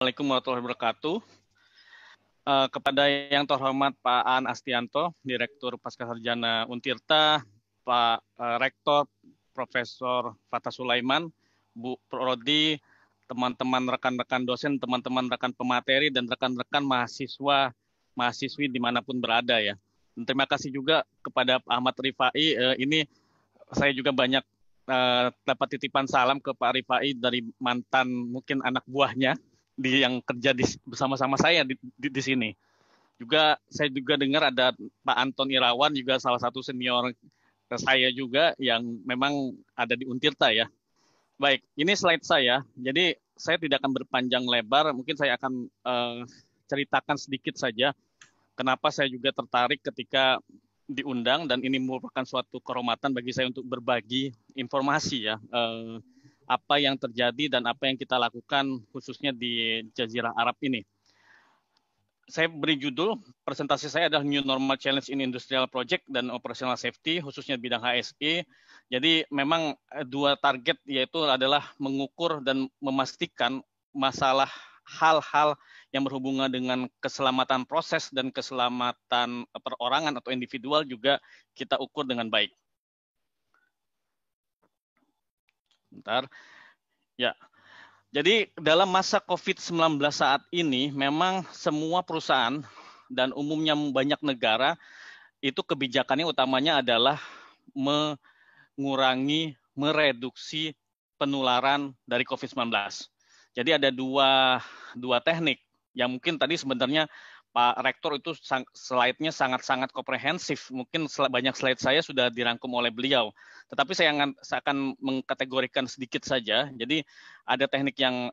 Assalamualaikum warahmatullahi wabarakatuh. Kepada yang terhormat Pak Aan Astianto, Direktur Pascasarjana Untirta, Pak Rektor Profesor Fatah Sulaiman, Bu Prodi, teman-teman rekan-rekan dosen, teman-teman rekan pemateri, dan rekan-rekan mahasiswi dimanapun berada ya. Dan terima kasih juga kepada Pak Ahmad Rifai. Ini saya juga banyak dapat titipan salam ke Pak Rifai dari mantan mungkin anak buahnya yang kerja bersama-sama saya di sini. Juga saya juga dengar ada Pak Anton Irawan juga salah satu senior saya juga yang memang ada di Untirta ya. Baik, ini slide saya. Jadi saya tidak akan berpanjang lebar, mungkin saya akan ceritakan sedikit saja kenapa saya juga tertarik ketika diundang, dan ini merupakan suatu kehormatan bagi saya untuk berbagi informasi ya, apa yang terjadi dan apa yang kita lakukan khususnya di Jazirah Arab ini. Saya beri judul, presentasi saya adalah New Normal Challenge in Industrial Project dan Operational Safety, khususnya bidang HSE. Jadi memang dua target, yaitu adalah mengukur dan memastikan masalah hal-hal yang berhubungan dengan keselamatan proses dan keselamatan perorangan atau individual juga kita ukur dengan baik. Bentar. Ya. Jadi dalam masa COVID-19 saat ini memang semua perusahaan dan umumnya banyak negara itu kebijakannya utamanya adalah mengurangi, mereduksi penularan dari COVID-19. Jadi ada dua teknik yang mungkin tadi sebenarnya Pak Rektor itu slide-nya sangat-sangat komprehensif. Mungkin banyak slide saya sudah dirangkum oleh beliau. Tetapi saya akan mengkategorikan sedikit saja. Jadi ada teknik yang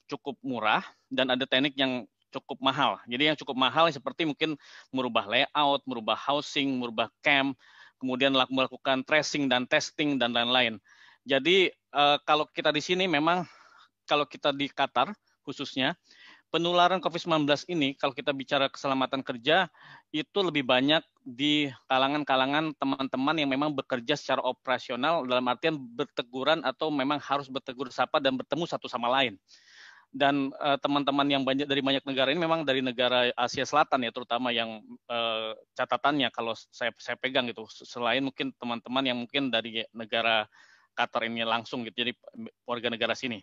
cukup murah dan ada teknik yang cukup mahal. Jadi yang cukup mahal seperti mungkin merubah layout, merubah housing, merubah camp, kemudian melakukan tracing dan testing dan lain-lain. Jadi kalau kita di sini memang kalau kita di Qatar khususnya, penularan COVID-19 ini, kalau kita bicara keselamatan kerja, itu lebih banyak di kalangan-kalangan teman-teman yang memang bekerja secara operasional, dalam artian berteguran atau memang harus bertegur sapa dan bertemu satu sama lain. Dan teman-teman yang dari banyak negara ini memang dari negara Asia Selatan ya, terutama yang catatannya kalau saya pegang gitu, selain mungkin teman-teman yang mungkin dari negara Qatar ini langsung gitu, jadi warga negara sini.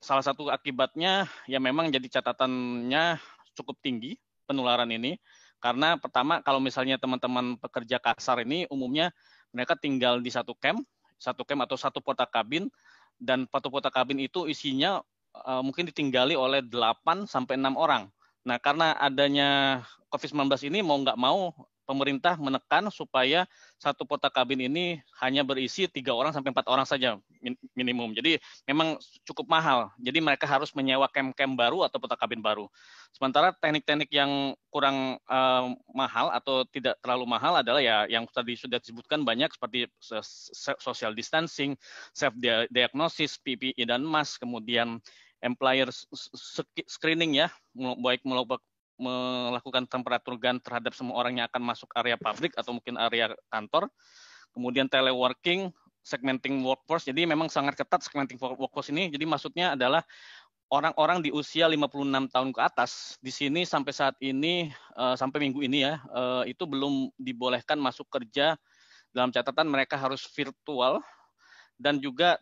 Salah satu akibatnya ya memang jadi catatannya cukup tinggi penularan ini, karena pertama kalau misalnya teman-teman pekerja kasar ini umumnya mereka tinggal di satu camp atau satu porta kabin, dan satu porta kabin itu isinya mungkin ditinggali oleh 8 sampai 6 orang. Nah, karena adanya COVID-19 ini mau nggak mau pemerintah menekan supaya satu porta kabin ini hanya berisi 3 orang sampai 4 orang saja minimum. Jadi memang cukup mahal. Jadi mereka harus menyewa camp-camp baru atau porta kabin baru. Sementara teknik-teknik yang kurang mahal atau tidak terlalu mahal adalah ya yang tadi sudah disebutkan banyak, seperti social distancing, self diagnosis, PPE dan mask, kemudian employer screening ya, baik melakukan temperatur gun terhadap semua orang yang akan masuk area pabrik atau mungkin area kantor. Kemudian teleworking, segmenting workforce. Jadi memang sangat ketat segmenting workforce ini. Jadi maksudnya adalah orang-orang di usia 56 tahun ke atas di sini sampai saat ini, sampai minggu ini ya, itu belum dibolehkan masuk kerja. Dalam catatan mereka harus virtual, dan juga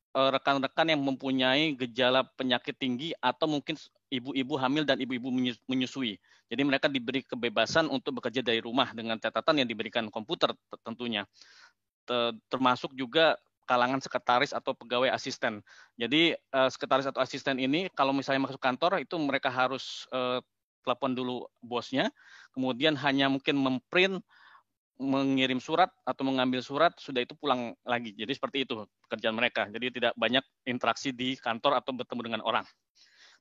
rekan-rekan yang mempunyai gejala penyakit tinggi atau mungkin ibu-ibu hamil dan ibu-ibu menyusui. Jadi mereka diberi kebebasan untuk bekerja dari rumah dengan catatan yang diberikan komputer tentunya. Termasuk juga kalangan sekretaris atau pegawai asisten. Jadi sekretaris atau asisten ini kalau misalnya masuk kantor itu mereka harus telepon dulu bosnya, kemudian hanya mungkin memprint, mengirim surat atau mengambil surat, sudah itu pulang lagi. Jadi seperti itu pekerjaan mereka. Jadi tidak banyak interaksi di kantor atau bertemu dengan orang.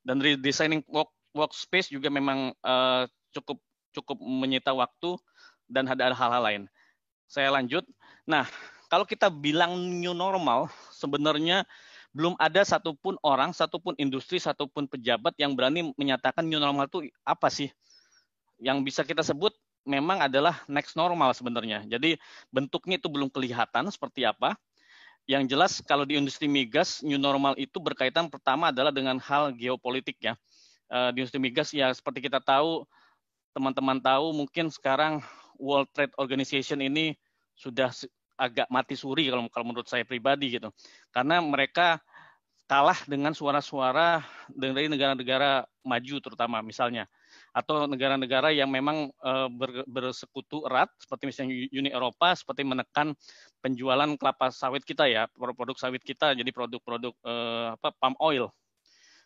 Dan redesigning workspace juga memang cukup menyita waktu dan ada hal-hal lain. Saya lanjut. Nah, kalau kita bilang new normal, sebenarnya belum ada satupun orang, satupun industri, satupun pejabat yang berani menyatakan new normal itu apa sih. Yang bisa kita sebut memang adalah next normal sebenarnya. Jadi bentuknya itu belum kelihatan seperti apa. Yang jelas kalau di industri migas, new normal itu berkaitan pertama adalah dengan hal geopolitik ya. Di industri migas ya seperti kita tahu, teman-teman tahu mungkin sekarang World Trade Organization ini sudah agak mati suri kalau menurut saya pribadi gitu. Karena mereka kalah dengan suara-suara dari negara-negara maju terutama misalnya, atau negara-negara yang memang bersekutu erat seperti misalnya Uni Eropa, seperti menekan penjualan kelapa sawit kita ya, produk sawit kita jadi produk-produk palm oil.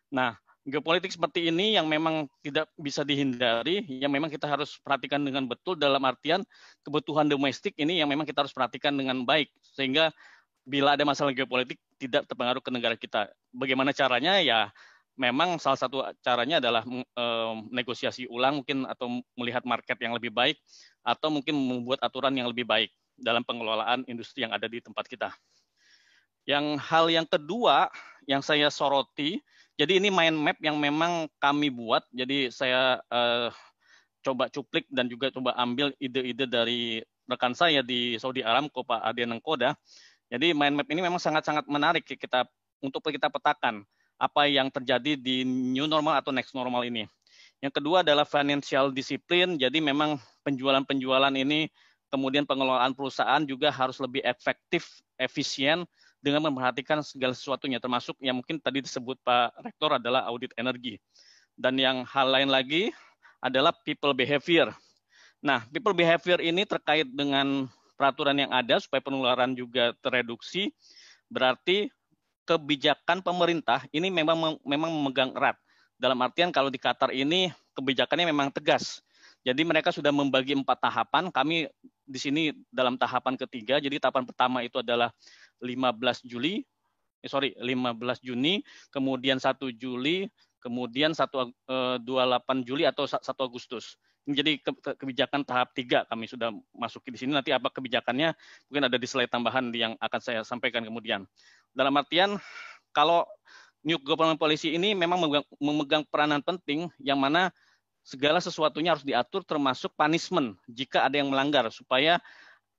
Nah, geopolitik seperti ini yang memang tidak bisa dihindari, yang memang kita harus perhatikan dengan betul dalam artian kebutuhan domestik ini yang memang kita harus perhatikan dengan baik, sehingga bila ada masalah geopolitik tidak terpengaruh ke negara kita. Bagaimana caranya? Ya memang salah satu caranya adalah negosiasi ulang mungkin, atau melihat market yang lebih baik, atau mungkin membuat aturan yang lebih baik dalam pengelolaan industri yang ada di tempat kita. Hal yang kedua yang saya soroti, jadi ini mind map yang memang kami buat, jadi saya coba cuplik dan juga coba ambil ide-ide dari rekan saya di Saudi Aramco, Pak Ade Nengkoda. Jadi mind map ini memang sangat-sangat menarik untuk kita petakan apa yang terjadi di new normal atau next normal ini. Yang kedua adalah financial discipline, jadi memang penjualan-penjualan ini, kemudian pengelolaan perusahaan juga harus lebih efektif, efisien, dengan memperhatikan segala sesuatunya, termasuk yang mungkin tadi disebut Pak Rektor adalah audit energi. Dan yang hal lain lagi adalah people behavior. Nah, people behavior ini terkait dengan peraturan yang ada supaya penularan juga tereduksi, berarti kebijakan pemerintah ini memang memegang erat. Dalam artian kalau di Qatar ini kebijakannya memang tegas. Jadi mereka sudah membagi 4 tahapan, kami di sini dalam tahapan ketiga, jadi tahapan pertama itu adalah 15 Juni, kemudian 1 Juli, kemudian 28 Juli atau 1 Agustus. Ini jadi kebijakan tahap 3 kami sudah masuki di sini. Nanti apa kebijakannya mungkin ada di slide tambahan yang akan saya sampaikan kemudian. Dalam artian kalau New Government Policy ini memang memegang peranan penting yang mana segala sesuatunya harus diatur termasuk punishment jika ada yang melanggar supaya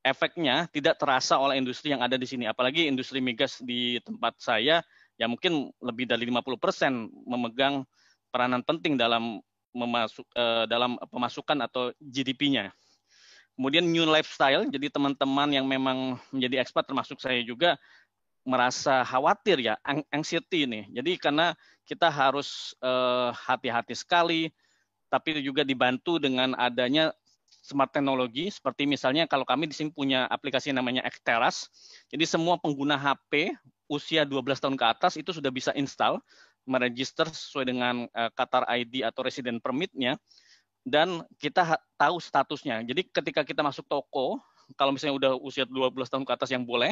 efeknya tidak terasa oleh industri yang ada di sini. Apalagi industri migas di tempat saya, yang mungkin lebih dari 50% memegang peranan penting dalam pemasukan atau GDP-nya. Kemudian new lifestyle, jadi teman-teman yang memang menjadi ekspat termasuk saya juga merasa khawatir ya, anxiety ini. Jadi karena kita harus hati-hati sekali, tapi juga dibantu dengan adanya smart teknologi, seperti misalnya kalau kami di sini punya aplikasi namanya Xteras, jadi semua pengguna HP usia 12 tahun ke atas itu sudah bisa install, meregister sesuai dengan Qatar ID atau resident permit-nya, dan kita tahu statusnya. Jadi ketika kita masuk toko, kalau misalnya udah usia 12 tahun ke atas yang boleh,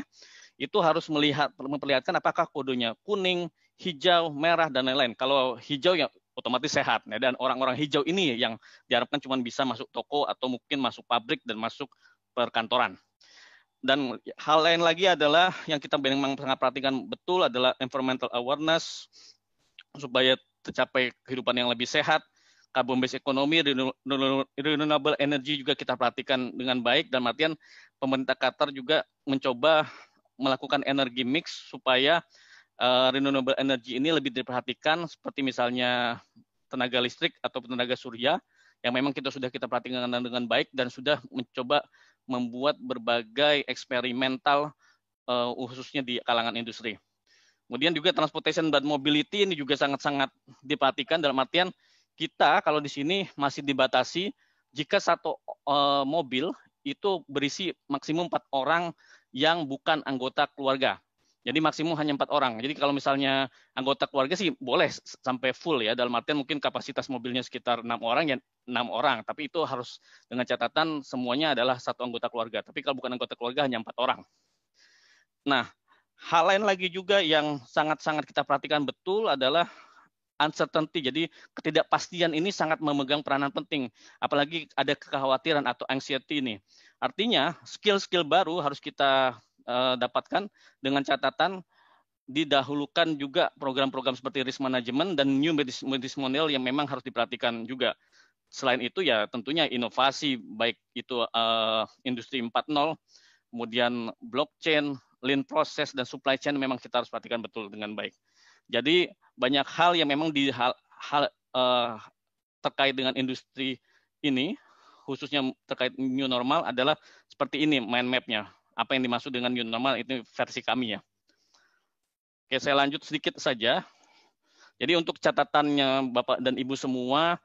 itu harus memperlihatkan apakah kodenya kuning, hijau, merah, dan lain-lain. Kalau hijau ya otomatis sehat, ya, dan orang-orang hijau ini yang diharapkan cuma bisa masuk toko atau mungkin masuk pabrik dan masuk perkantoran. Dan hal lain lagi adalah yang kita memang sangat perhatikan betul adalah environmental awareness supaya tercapai kehidupan yang lebih sehat, carbon based economy, renewable energy juga kita perhatikan dengan baik, dan artian pemerintah Qatar juga mencoba melakukan energi mix supaya renewable energy ini lebih diperhatikan, seperti misalnya tenaga listrik atau tenaga surya yang memang kita perhatikan dengan baik dan sudah mencoba membuat berbagai eksperimental khususnya di kalangan industri. Kemudian juga transportation dan mobility ini juga sangat-sangat diperhatikan, dalam artian kita kalau di sini masih dibatasi jika satu mobil itu berisi maksimum 4 orang yang bukan anggota keluarga. Jadi maksimum hanya 4 orang. Jadi kalau misalnya anggota keluarga sih boleh sampai full ya, dalam artian mungkin kapasitas mobilnya sekitar 6 orang ya 6 orang, tapi itu harus dengan catatan semuanya adalah satu anggota keluarga. Tapi kalau bukan anggota keluarga hanya 4 orang. Nah, hal lain lagi juga yang sangat-sangat kita perhatikan betul adalah uncertainty. Jadi ketidakpastian ini sangat memegang peranan penting. Apalagi ada kekhawatiran atau anxiety ini. Artinya skill-skill baru harus kita dapatkan dengan catatan didahulukan juga program-program seperti risk management dan new business model yang memang harus diperhatikan juga. Selain itu ya tentunya inovasi, baik itu industri 4.0, kemudian blockchain, lean process dan supply chain memang kita harus perhatikan betul dengan baik. Jadi banyak hal yang memang terkait dengan industri ini, khususnya terkait new normal adalah seperti ini mind map-nya. Apa yang dimaksud dengan new normal itu versi kami ya. Oke, saya lanjut sedikit saja. Jadi untuk catatannya Bapak dan Ibu semua,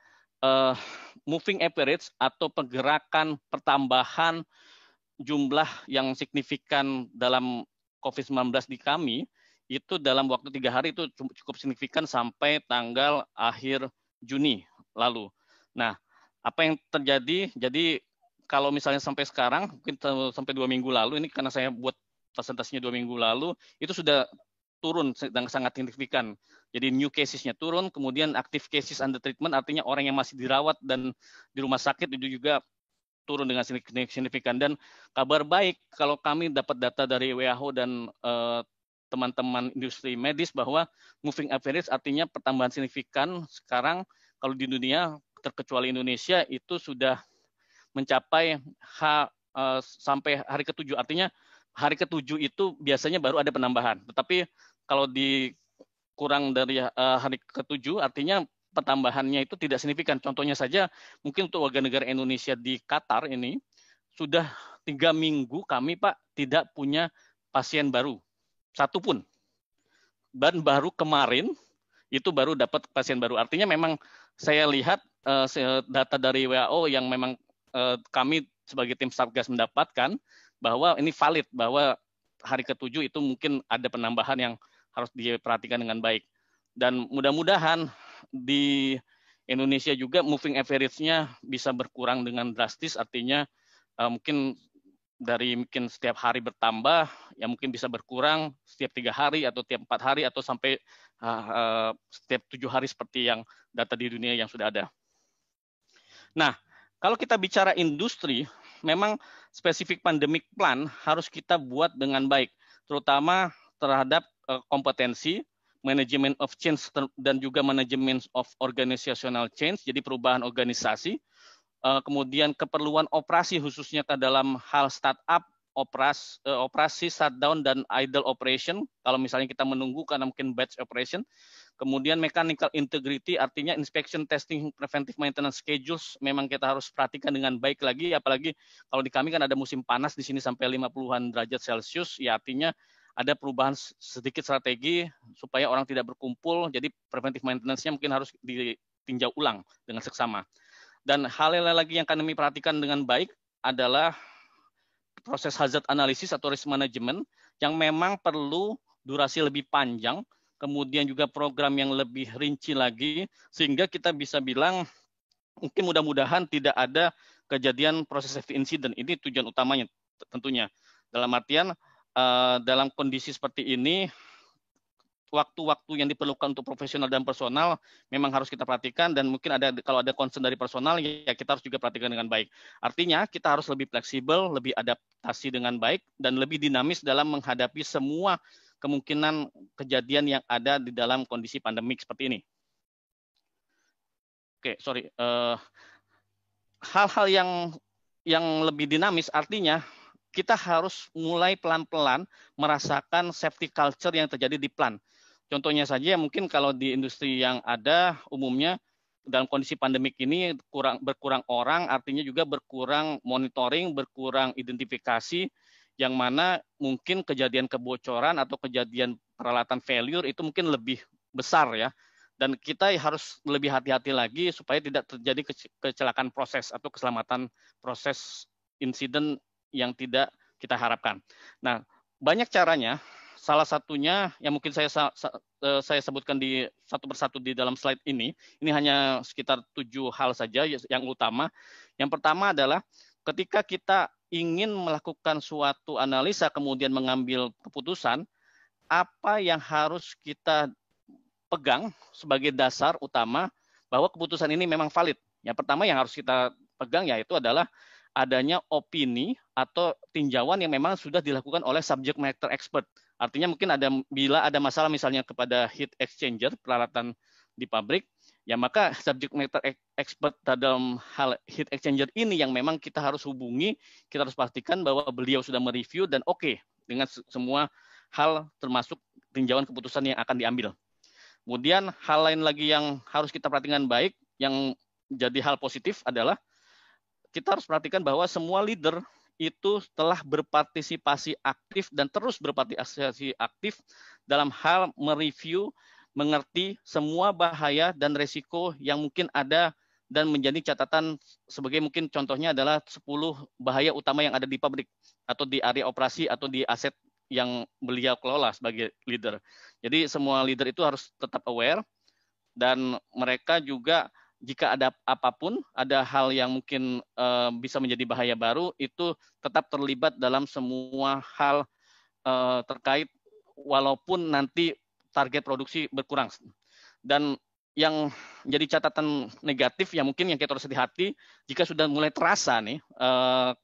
moving average atau pergerakan pertambahan jumlah yang signifikan dalam COVID-19 di kami, itu dalam waktu 3 hari itu cukup signifikan sampai tanggal akhir Juni lalu. Nah, apa yang terjadi? Jadi kalau misalnya sampai sekarang, mungkin sampai 2 minggu lalu, ini karena saya buat presentasinya 2 minggu lalu, itu sudah turun dan sangat signifikan. Jadi new cases-nya turun, kemudian active cases under treatment, artinya orang yang masih dirawat dan di rumah sakit itu juga turun dengan signifikan. Dan kabar baik, kalau kami dapat data dari WHO dan teman-teman industri medis bahwa moving average artinya pertambahan signifikan sekarang kalau di dunia, terkecuali Indonesia, itu sudah mencapai sampai hari ke-7. Artinya hari ke-7 itu biasanya baru ada penambahan. Tetapi kalau kurang dari hari ke-7, artinya pertambahannya itu tidak signifikan. Contohnya saja, mungkin untuk warga negara Indonesia di Qatar ini, sudah 3 minggu kami, Pak, tidak punya pasien baru. Satu pun. Dan baru kemarin, itu baru dapat pasien baru. Artinya memang saya lihat data dari WHO yang memang kami sebagai tim Satgas mendapatkan, bahwa ini valid, bahwa hari ke-7 itu mungkin ada penambahan yang harus diperhatikan dengan baik. Dan mudah-mudahan di Indonesia juga moving average-nya bisa berkurang dengan drastis, artinya mungkin setiap hari bertambah, ya mungkin bisa berkurang setiap 3 hari atau tiap 4 hari atau sampai setiap 7 hari seperti yang data di dunia yang sudah ada. Nah, kalau kita bicara industri, memang spesifik pandemic plan harus kita buat dengan baik, terutama terhadap kompetensi, management of change dan juga management of organizational change, jadi perubahan organisasi, kemudian keperluan operasi khususnya ke dalam hal startup, operasi shutdown dan idle operation, kalau misalnya kita menunggu karena mungkin batch operation, kemudian mechanical integrity, artinya inspection, testing, preventive maintenance schedules, memang kita harus perhatikan dengan baik lagi, apalagi kalau di kami kan ada musim panas di sini sampai 50-an derajat Celcius, ya artinya ada perubahan sedikit strategi supaya orang tidak berkumpul, jadi preventive maintenance-nya mungkin harus ditinjau ulang dengan seksama. Dan hal lagi yang kami perhatikan dengan baik adalah proses hazard analysis atau risk management yang memang perlu durasi lebih panjang, kemudian juga program yang lebih rinci lagi, sehingga kita bisa bilang mungkin mudah-mudahan tidak ada kejadian proses safety incident. Ini tujuan utamanya tentunya. Dalam artian dalam kondisi seperti ini, waktu-waktu yang diperlukan untuk profesional dan personal memang harus kita perhatikan, dan mungkin kalau ada concern dari personal ya kita harus juga perhatikan dengan baik. Artinya kita harus lebih fleksibel, lebih adaptasi dengan baik, dan lebih dinamis dalam menghadapi semua kemungkinan kejadian yang ada di dalam kondisi pandemik seperti ini. Oke, sorry. Hal-hal yang lebih dinamis artinya kita harus mulai pelan-pelan merasakan safety culture yang terjadi di plant. Contohnya saja mungkin kalau di industri yang ada umumnya dalam kondisi pandemik ini berkurang orang, artinya juga berkurang monitoring, berkurang identifikasi, yang mana mungkin kejadian kebocoran atau kejadian peralatan failure itu mungkin lebih besar ya. Dan kita harus lebih hati-hati lagi supaya tidak terjadi kecelakaan proses atau keselamatan proses insiden yang tidak kita harapkan. Nah, banyak caranya. Salah satunya yang mungkin saya sebutkan di satu persatu di dalam slide ini hanya sekitar 7 hal saja yang utama. Yang pertama adalah ketika kita ingin melakukan suatu analisa kemudian mengambil keputusan, apa yang harus kita pegang sebagai dasar utama bahwa keputusan ini memang valid. Yang pertama yang harus kita pegang yaitu adalah adanya opini atau tinjauan yang memang sudah dilakukan oleh subject matter expert. Artinya mungkin bila ada masalah misalnya kepada heat exchanger, peralatan di pabrik, ya maka subject matter expert dalam hal heat exchanger ini yang memang kita harus hubungi, kita harus pastikan bahwa beliau sudah mereview dan oke dengan semua hal termasuk tinjauan keputusan yang akan diambil. Kemudian hal lain lagi yang harus kita perhatikan baik, yang jadi hal positif adalah kita harus perhatikan bahwa semua leader itu telah berpartisipasi aktif dan terus berpartisipasi aktif dalam hal mereview, mengerti semua bahaya dan resiko yang mungkin ada dan menjadi catatan sebagai mungkin contohnya adalah 10 bahaya utama yang ada di pabrik atau di area operasi atau di aset yang beliau kelola sebagai leader. Jadi semua leader itu harus tetap aware dan mereka juga jika ada apapun, ada hal yang mungkin bisa menjadi bahaya baru, itu tetap terlibat dalam semua hal terkait walaupun nanti target produksi berkurang. Dan yang jadi catatan negatif yang mungkin yang kita harus hati-hati, jika sudah mulai terasa nih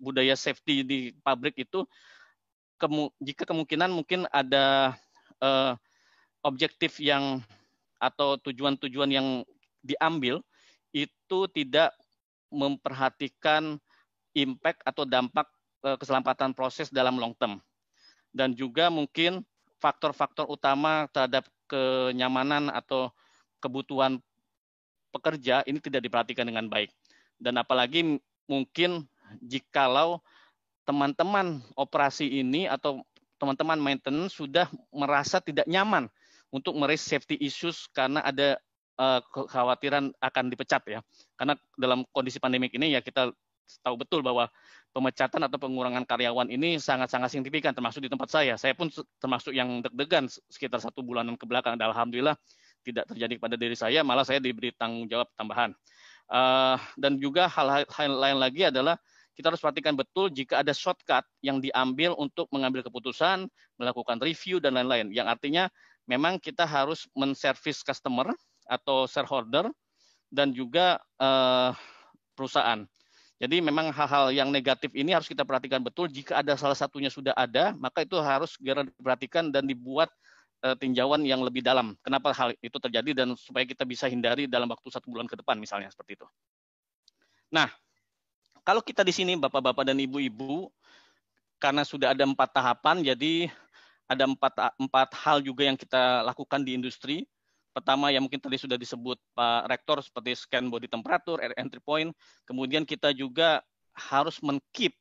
budaya safety di pabrik itu, jika kemungkinan mungkin ada objektif yang atau tujuan-tujuan yang diambil itu tidak memperhatikan impact atau dampak keselamatan proses dalam long term. Dan juga mungkin faktor-faktor utama terhadap kenyamanan atau kebutuhan pekerja ini tidak diperhatikan dengan baik. Dan apalagi mungkin jikalau teman-teman operasi ini atau teman-teman maintenance sudah merasa tidak nyaman untuk meraise safety issues karena ada kekhawatiran akan dipecat ya. Karena dalam kondisi pandemik ini ya kita tahu betul bahwa pemecatan atau pengurangan karyawan ini sangat-sangat signifikan termasuk di tempat saya. Saya pun termasuk yang deg-degan sekitar 1 bulanan ke belakang. Dan alhamdulillah tidak terjadi pada diri saya, malah saya diberi tanggung jawab tambahan. Dan juga hal lain lagi adalah kita harus perhatikan betul jika ada shortcut yang diambil untuk mengambil keputusan, melakukan review, dan lain-lain. Yang artinya memang kita harus men-service customer atau shareholder dan juga perusahaan. Jadi memang hal-hal yang negatif ini harus kita perhatikan betul. Jika ada salah satunya sudah ada, maka itu harus segera diperhatikan dan dibuat tinjauan yang lebih dalam. Kenapa hal itu terjadi dan supaya kita bisa hindari dalam waktu 1 bulan ke depan misalnya seperti itu. Nah, kalau kita di sini Bapak-bapak dan Ibu-ibu, karena sudah ada 4 tahapan, jadi ada 4 hal juga yang kita lakukan di industri. Pertama yang mungkin tadi sudah disebut Pak Rektor seperti scan body temperature, entry point. Kemudian kita juga harus men-keep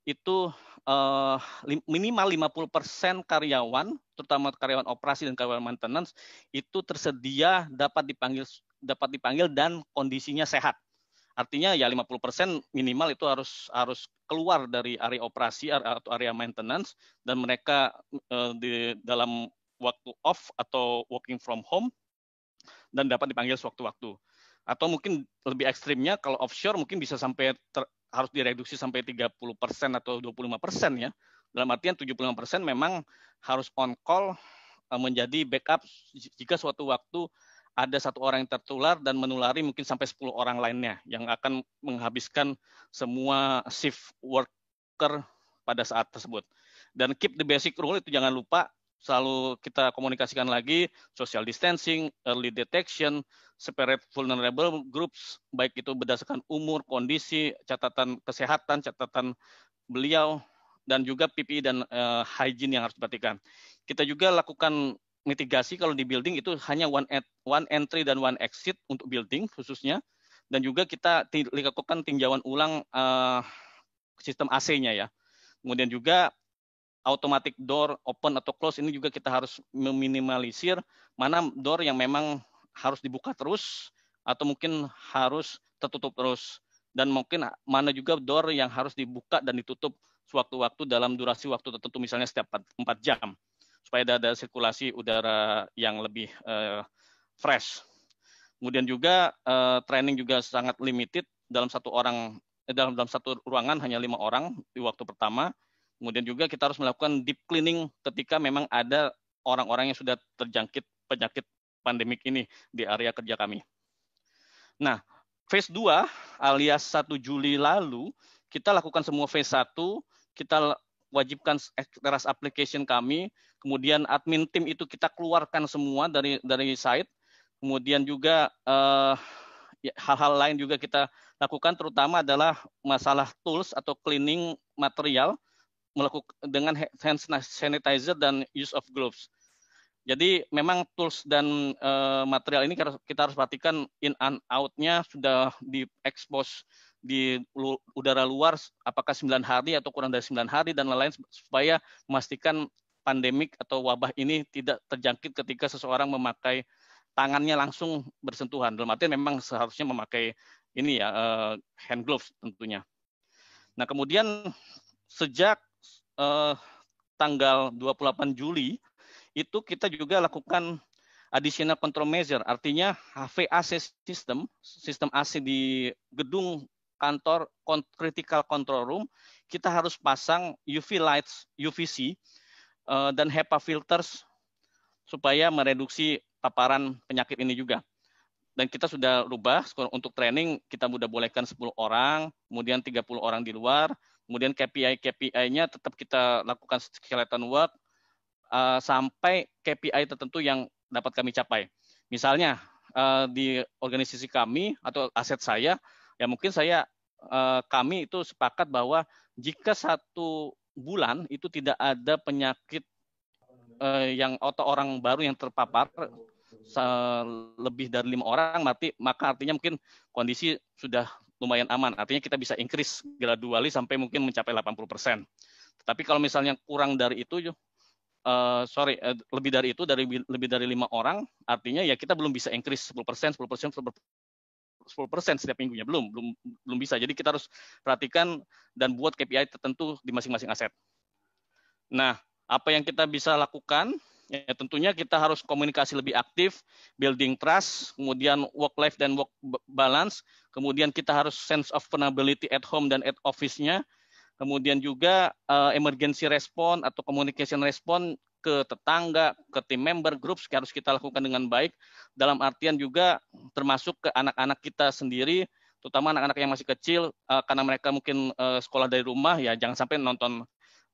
itu minimal 50% karyawan, terutama karyawan operasi dan karyawan maintenance, itu tersedia dapat dipanggil dan kondisinya sehat. Artinya ya 50% minimal itu harus keluar dari area operasi atau area maintenance dan mereka di dalam waktu off atau working from home dan dapat dipanggil sewaktu-waktu. Atau mungkin lebih ekstrimnya kalau offshore mungkin bisa sampai harus direduksi sampai 30% atau 25% ya. Dalam artian 75% memang harus on call menjadi backup jika suatu waktu ada 1 orang yang tertular dan menulari mungkin sampai 10 orang lainnya yang akan menghabiskan semua shift worker pada saat tersebut. Dan keep the basic rule itu jangan lupa, selalu kita komunikasikan lagi, social distancing, early detection, separate vulnerable groups, baik itu berdasarkan umur, kondisi, catatan kesehatan, catatan beliau, dan juga PPE dan hygiene yang harus diperhatikan. Kita juga lakukan mitigasi kalau di building itu hanya one entry dan one exit untuk building khususnya, dan juga kita lakukan tinjauan ulang sistem AC-nya ya. Kemudian juga automatic door open atau close ini juga kita harus meminimalisir mana door yang memang harus dibuka terus atau mungkin harus tertutup terus, dan mungkin mana juga door yang harus dibuka dan ditutup sewaktu-waktu dalam durasi waktu tertentu misalnya setiap 4 jam. Supaya ada sirkulasi udara yang lebih fresh. Kemudian juga training juga sangat limited dalam dalam satu ruangan hanya 5 orang di waktu pertama. Kemudian juga kita harus melakukan deep cleaning ketika memang ada orang-orang yang sudah terjangkit penyakit pandemik ini di area kerja kami. Nah, phase 2 alias 1 Juli lalu kita lakukan semua phase 1, kita wajibkan teras application kami, kemudian admin tim itu kita keluarkan semua dari site, Kemudian juga hal-hal lain juga kita lakukan, terutama adalah masalah tools atau cleaning material melakukan dengan hand sanitizer dan use of gloves. Jadi memang tools dan material ini kita harus perhatikan in and out-nya sudah diekspos di udara luar apakah 9 hari atau kurang dari 9 hari dan lain-lain, supaya memastikan pandemik atau wabah ini tidak terjangkit ketika seseorang memakai tangannya langsung bersentuhan. Dalam artian memang seharusnya memakai ini ya hand gloves tentunya. Nah, kemudian sejak tanggal 28 Juli itu kita juga lakukan additional control measure, artinya HVAC sistem AC di gedung kantor critical control room, kita harus pasang UV lights, UVC, dan HEPA filters supaya mereduksi paparan penyakit ini juga. Dan kita sudah rubah untuk training, kita sudah bolehkan 10 orang, kemudian 30 orang di luar, kemudian KPI-nya tetap kita lakukan skeleton work, sampai KPI tertentu yang dapat kami capai. Misalnya di organisasi kami atau aset saya, ya mungkin kami itu sepakat bahwa jika 1 bulan itu tidak ada penyakit atau orang baru yang terpapar lebih dari 5 orang, maka artinya mungkin kondisi sudah lumayan aman. Artinya kita bisa increase gradually sampai mungkin mencapai 80%. Tetapi kalau misalnya kurang dari itu, lebih dari itu, lebih dari 5 orang, artinya ya kita belum bisa increase 10% setiap minggunya, belum bisa. Jadi kita harus perhatikan dan buat KPI tertentu di masing-masing aset. Nah, apa yang kita bisa lakukan? Ya, tentunya kita harus komunikasi lebih aktif, building trust, kemudian work life dan work balance, kemudian kita harus sense of vulnerability at home dan at office-nya, kemudian juga emergency response atau communication response ke tetangga, ke tim member, groups harus kita lakukan dengan baik, dalam artian juga termasuk ke anak-anak kita sendiri, terutama anak-anak yang masih kecil, karena mereka mungkin sekolah dari rumah, ya jangan sampai nonton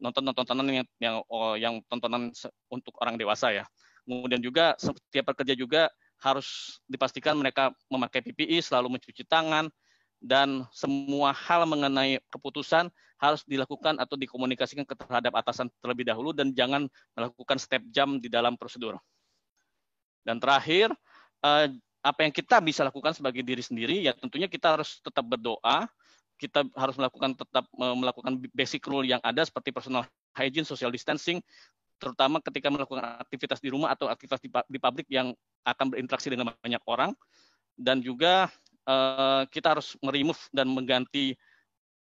tontonan yang tontonan untuk orang dewasa ya. Kemudian juga setiap pekerja juga harus dipastikan mereka memakai PPI, selalu mencuci tangan, dan semua hal mengenai keputusan harus dilakukan atau dikomunikasikan terhadap atasan terlebih dahulu dan jangan melakukan step jump di dalam prosedur. Dan terakhir, apa yang kita bisa lakukan sebagai diri sendiri, ya tentunya kita harus tetap berdoa, kita harus tetap melakukan basic rule yang ada seperti personal hygiene, social distancing, terutama ketika melakukan aktivitas di rumah atau aktivitas di pabrik yang akan berinteraksi dengan banyak orang. Dan juga kita harus meremove dan mengganti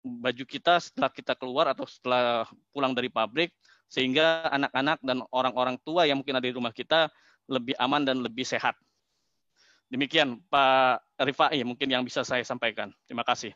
baju kita setelah kita keluar atau setelah pulang dari pabrik, sehingga anak-anak dan orang-orang tua yang mungkin ada di rumah kita lebih aman dan lebih sehat. Demikian Pak Rifai mungkin yang bisa saya sampaikan. Terima kasih.